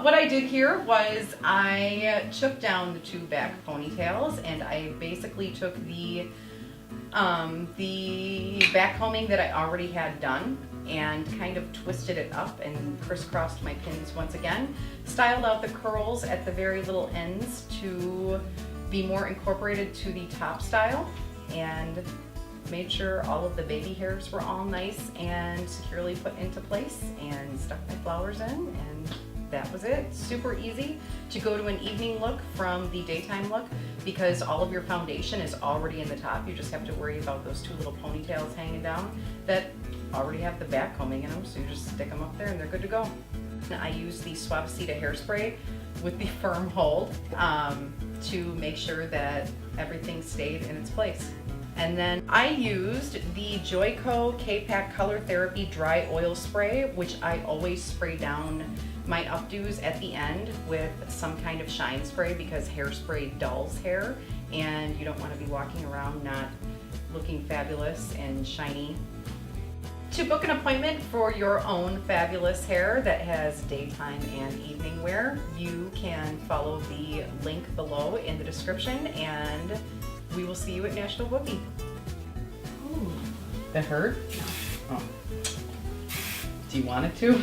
What I did here was I took down the 2 back ponytails, and I basically took the back combing that I already had done and kind of twisted it up and crisscrossed my pins once again. Styled out the curls at the very little ends to be more incorporated to the top style, and made sure all of the baby hairs were all nice and securely put into place, and stuck my flowers in, and that was it. Super easy to go to an evening look from the daytime look because all of your foundation is already in the top. You just have to worry about those 2 little ponytails hanging down that already have the back combing in them, so you just stick them up there and they're good to go. I use the Suavecita hairspray with the firm hold to make sure that everything stayed in its place. And then I used the Joico K-Pack Color Therapy Dry Oil Spray, which I always spray down my updos at the end with some kind of shine spray because hairspray dulls hair and you don't want to be walking around not looking fabulous and shiny. To book an appointment for your own fabulous hair that has daytime and evening wear, you can follow the link below in the description, and we will see you at Nashville Boogie. Ooh, that hurt? Oh. Do you want it to?